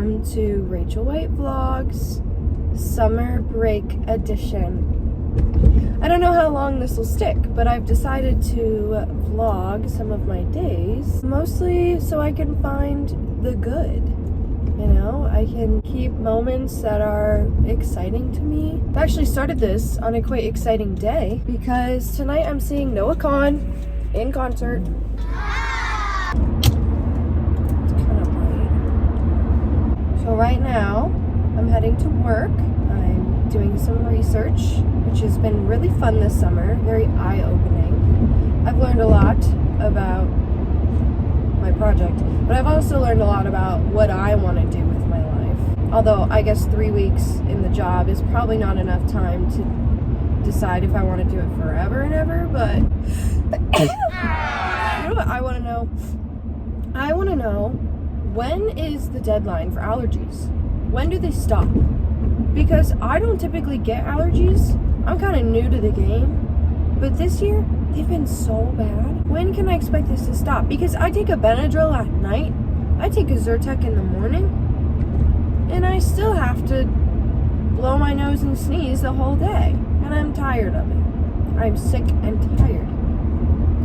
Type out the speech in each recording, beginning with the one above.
welcome to Rachel White Vlogs Summer Break Edition. I don't know how long this will stick, but I've decided to vlog some of my days, mostly so I can find the good. You know, I can keep moments that are exciting to me. I actually started this on a quite exciting day because tonight I'm seeing Noah Kahan in concert. So right now, I'm heading to work. I'm doing some research, which has been really fun this summer, very eye-opening. I've learned a lot about my project, but I've also learned a lot about what I want to do with my life. Although I guess 3 weeks in the job is probably not enough time to decide if I want to do it forever and ever, but you know what I want to know? I want to know, when is the deadline for allergies? When do they stop? Because I don't typically get allergies. I'm kind of new to the game. But this year, they've been so bad. When can I expect this to stop? Because I take a Benadryl at night. I take a Zyrtec in the morning. And I still have to blow my nose and sneeze the whole day. And I'm tired of it. I'm sick and tired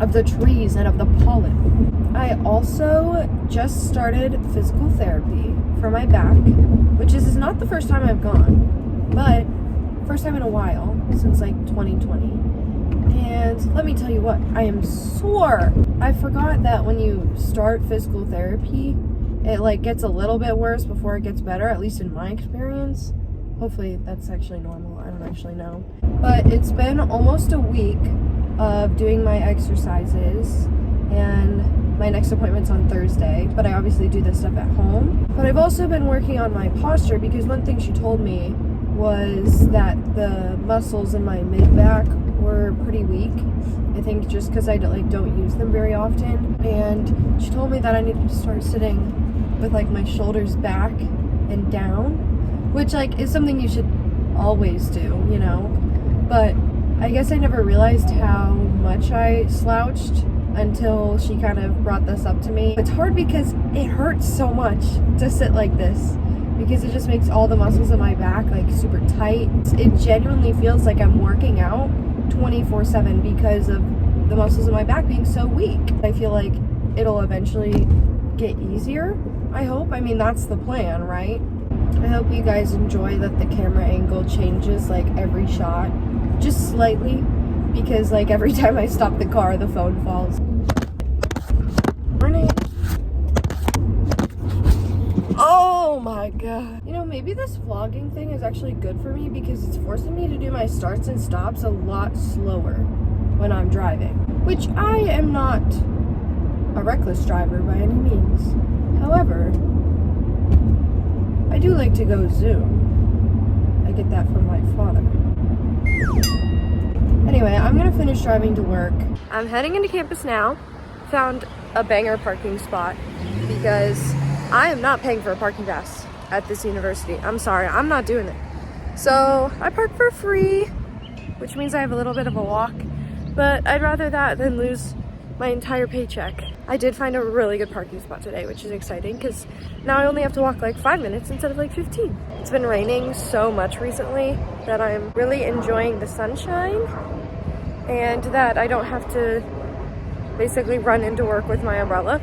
of the trees and of the pollen. I also just started physical therapy for my back, which is not the first time I've gone, but first time in a while, since like 2020. And let me tell you what, I am sore. I forgot that when you start physical therapy, it like gets a little bit worse before it gets better, at least in my experience. Hopefully that's actually normal, I don't actually know. But it's been almost a week of doing my exercises, and my next appointment's on Thursday, but I obviously do this stuff at home. But I've also been working on my posture, because one thing she told me was that the muscles in my mid-back were pretty weak. I think just because I don't use them very often. And she told me that I needed to start sitting with like my shoulders back and down, which like is something you should always do, you know? But I guess I never realized how much I slouched until she kind of brought this up to me. It's hard because it hurts so much to sit like this, because it just makes all the muscles in my back like super tight. It genuinely feels like I'm working out 24/7 because of the muscles in my back being so weak. I feel like it'll eventually get easier, I hope. I mean, that's the plan, right? I hope you guys enjoy that the camera angle changes like every shot, just slightly, because like every time I stop the car, the phone falls. Morning. Oh my god. You know, maybe this vlogging thing is actually good for me, because it's forcing me to do my starts and stops a lot slower when I'm driving, which I am not a reckless driver by any means. However, I do like to go zoom. I get that from my father. Anyway, I'm gonna finish driving to work. I'm heading into campus now. Found a banger parking spot, because I am not paying for a parking pass at this university. I'm sorry, I'm not doing it. So I park for free, which means I have a little bit of a walk, but I'd rather that than lose my entire paycheck. I did find a really good parking spot today, which is exciting, because now I only have to walk like 5 minutes instead of like 15. It's been raining so much recently that I'm really enjoying the sunshine, and that I don't have to basically run into work with my umbrella,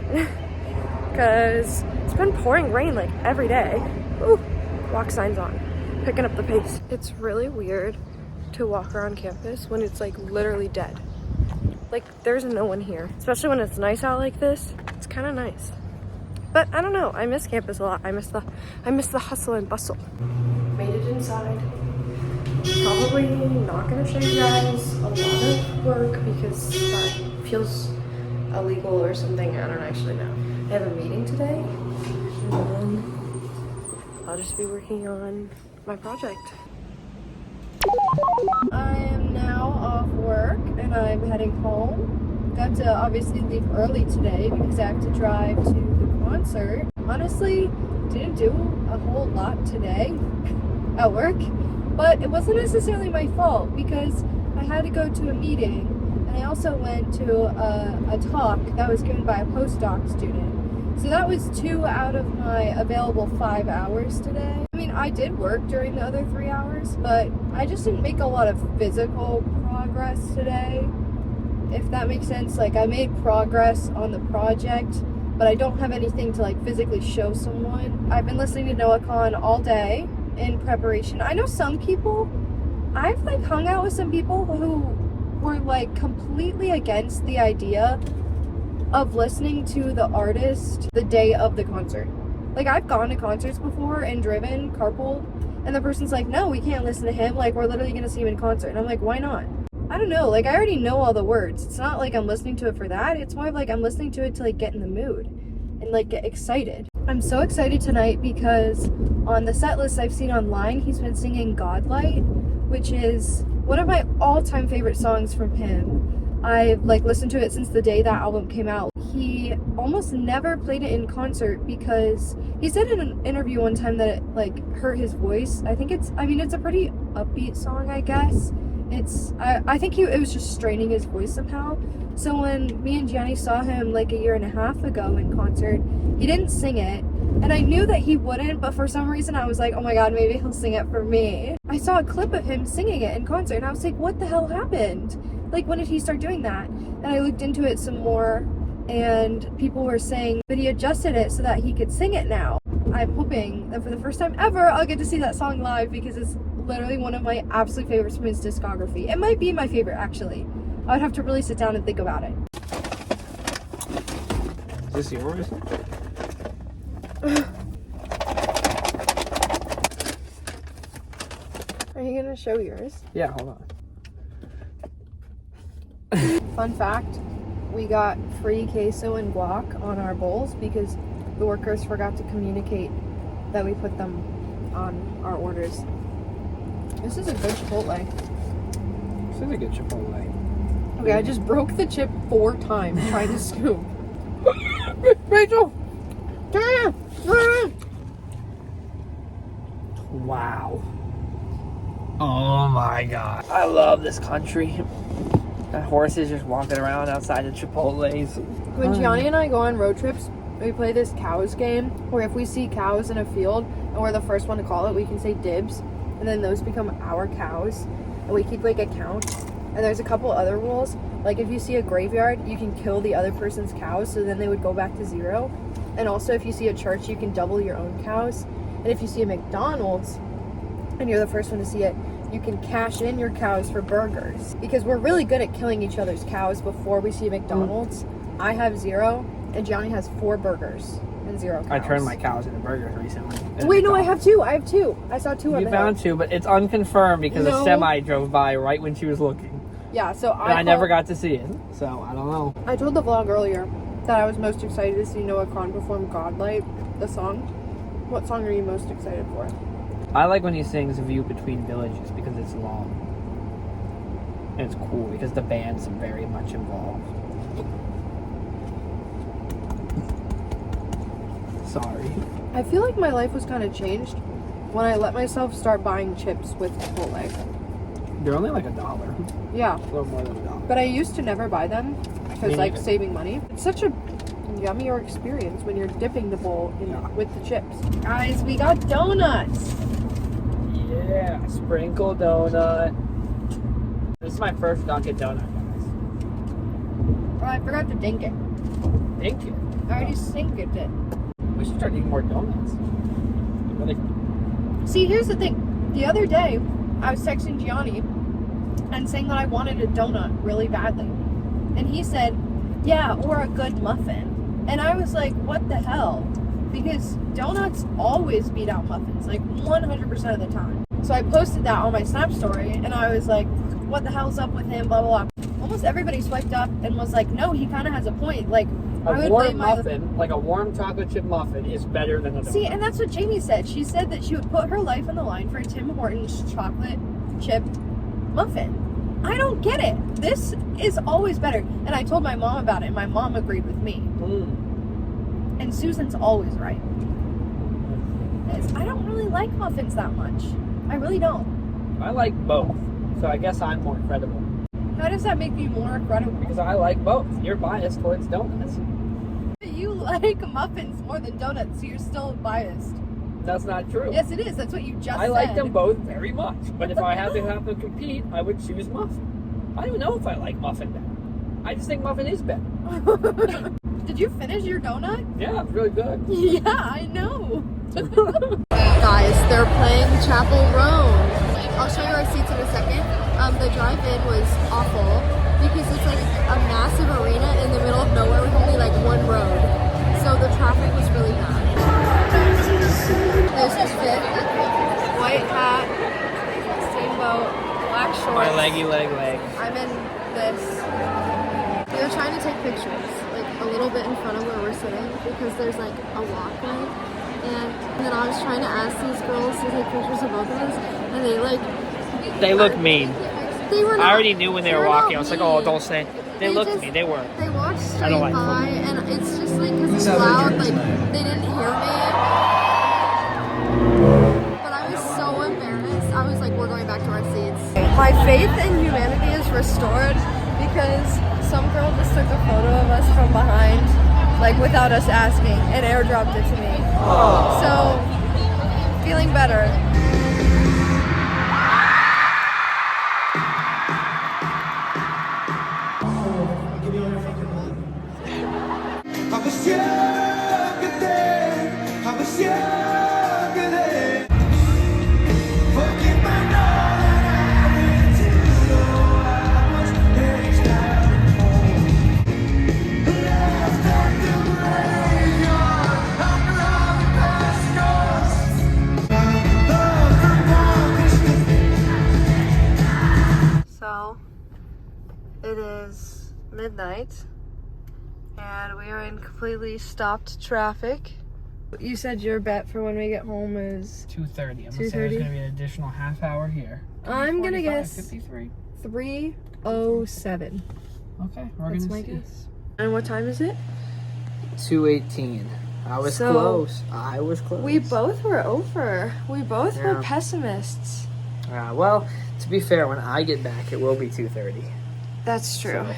because it's been pouring rain like every day. Ooh, walk signs on, picking up the pace. It's really weird to walk around campus when it's like literally dead. Like there's no one here, especially when it's nice out like this. It's kind of nice, but I don't know, I miss campus a lot. I miss the hustle and bustle. Made it inside. Probably not gonna show you guys a lot of work, because that feels illegal or something. I don't actually know. I have a meeting today, and then I'll just be working on my project. I am now off work and I'm heading home. Got to obviously leave early today because I have to drive to the concert. Honestly, didn't do a whole lot today at work, but it wasn't necessarily my fault, because I had to go to a meeting, and I also went to a talk that was given by a postdoc student. So that was 2 out of my available 5 hours today. I mean, I did work during the other 3 hours, but I just didn't make a lot of physical progress today, if that makes sense. Like, I made progress on the project, but I don't have anything to, like, physically show someone. I've been listening to Noah Khan all day in preparation. I know some people, I've, like, hung out with some people who were, like, completely against the idea of listening to the artist the day of the concert. Like, I've gone to concerts before and driven, carpooled, and the person's like, no, we can't listen to him. Like, we're literally gonna see him in concert. And I'm like, why not? I don't know. Like, I already know all the words. It's not like I'm listening to it for that. It's more like I'm listening to it to, like, get in the mood and, like, get excited. I'm so excited tonight because on the set list I've seen online, he's been singing Godlight, which is one of my all-time favorite songs from him. I've, like, listened to it since the day that album came out. He almost never played it in concert because he said in an interview one time that it, like, hurt his voice. I mean, it's a pretty upbeat song, I guess. I think it was just straining his voice somehow. So when me and Gianni saw him, like, a year and a half ago in concert, he didn't sing it. And I knew that he wouldn't, but for some reason I was like, oh my god, maybe he'll sing it for me. I saw a clip of him singing it in concert, and I was like, what the hell happened? Like, when did he start doing that? And I looked into it some more, and people were saying that he adjusted it so that he could sing it now. I'm hoping that for the first time ever, I'll get to see that song live because it's literally one of my absolute favorites from his discography. It might be my favorite, actually. I would have to really sit down and think about it. Is this yours? Are you gonna show yours? Yeah, hold on. Fun fact, we got free queso and guac on our bowls because the workers forgot to communicate that we put them on our orders. This is a good Chipotle. This is a good Chipotle. Okay, I just broke the chip 4 times trying to scoop. Rachel! Wow. Oh my god. I love this country. The horses just walking around outside the Chipotles. When Gianni and I go on road trips, we play this cows game where if we see cows in a field and we're the first one to call it, we can say dibs, and then those become our cows, and we keep, like, a count. And there's a couple other rules, like if you see a graveyard, you can kill the other person's cows, so then they would go back to 0. And also if you see a church, you can double your own cows. And if you see a McDonald's and you're the first one to see it, you can cash in your cows for burgers. Because we're really good at killing each other's cows before we see McDonald's. I have 0, and Gianni has 4 burgers and 0 cows. I turned my cows into burgers recently. Wait, no, I have 2. I have 2. I saw 2 on You the found hill. 2, but it's unconfirmed because No. a semi drove by right when she was looking. Yeah, so And I never got to see it, so I don't know. I told the vlog earlier that I was most excited to see Noah Khan perform Godlight, the song. What song are you most excited for? I like when he sings View Between Villages because it's long. And it's cool because the band's very much involved. Sorry. I feel like my life was kind of changed when I let myself start buying chips with Chipotle. They're only like $1. Yeah, A little more than $1. but I used to never buy them because, Me like, neither. saving money. It's such a yummier experience when you're dipping the bowl in with the chips. Guys, we got donuts. Yeah, sprinkle donut. This is my first Dunkin' Donut, guys. Oh, I forgot to dink it. Thank you. I already sinked it. We should start eating more donuts. Really. See, here's the thing. The other day, I was texting Gianni and saying that I wanted a donut really badly. And he said, yeah, or a good muffin. And I was like, what the hell? Because donuts always beat out muffins, like 100% of the time. So I posted that on my Snap story, and I was like, what the hell's up with him, blah, blah, blah. Almost everybody swiped up and was like, no, he kind of has a point. Like, I A would warm blame my... muffin, like a warm chocolate chip muffin, is better than a donut. See, and that's what Jamie said. She said that she would put her life on the line for a Tim Hortons chocolate chip muffin. I don't get it. This is always better. And I told my mom about it, and my mom agreed with me. And Susan's always right. I don't really like muffins that much. I really don't. I like both, so I guess I'm more credible. How does that make you more credible? Because I like both. You're biased towards donuts. You like muffins more than donuts, so you're still biased. That's not true. Yes, it is. That's what you just said. I like them both very much, but if I had to have to compete, I would choose muffin. I don't know if I like muffin better. I just think muffin is better. Did you finish your donut? Yeah, it's really good. Yeah, I know. Guys, they're playing Chapel Roan. I'll show you our seats in a second. The drive-in was awful because it's like a massive arena in the middle of nowhere with only like one road. So the traffic was really bad. There's his fit, white hat, steamboat, black shorts. My leggy leg. I'm in this. We were trying to take pictures, like a little bit in front of where we're sitting because there's like a walkway. And then I was trying to ask these girls to take pictures of both of us, and they look mean. They were not, I already knew when they were walking. I was like, oh, mean. don't say. They looked at me. They were. They walked straight I don't like by, and it's just like because it's loud, like they didn't hear me. But I was so embarrassed. I was like, we're going back to our seats. My faith in humanity is restored because some girl just took a photo of us from behind, like without us asking, and airdropped it to me. Aww. So, feeling better. So, it is midnight, and we are in completely stopped traffic. You said your bet for when we get home is 2:30. I'm gonna say 2:30? there's gonna be an additional half hour here. I'm gonna 45, guess 53. 3:07. Okay, we're That's gonna my see. guess. And what time is it? 2:18. I was So, close. I was close. We both were over. We both were Yeah. pessimists. Well, to be fair, when I get back, it will be 2:30. That's true. So.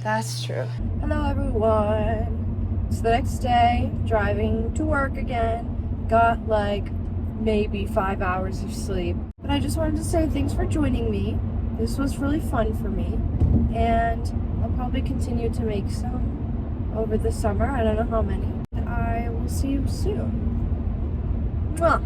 That's true. Hello, everyone. It's the next day, driving to work again. Got like maybe 5 hours of sleep. But I just wanted to say thanks for joining me. This was really fun for me. And I'll probably continue to make some over the summer. I don't know how many. I will see you soon. Mwah.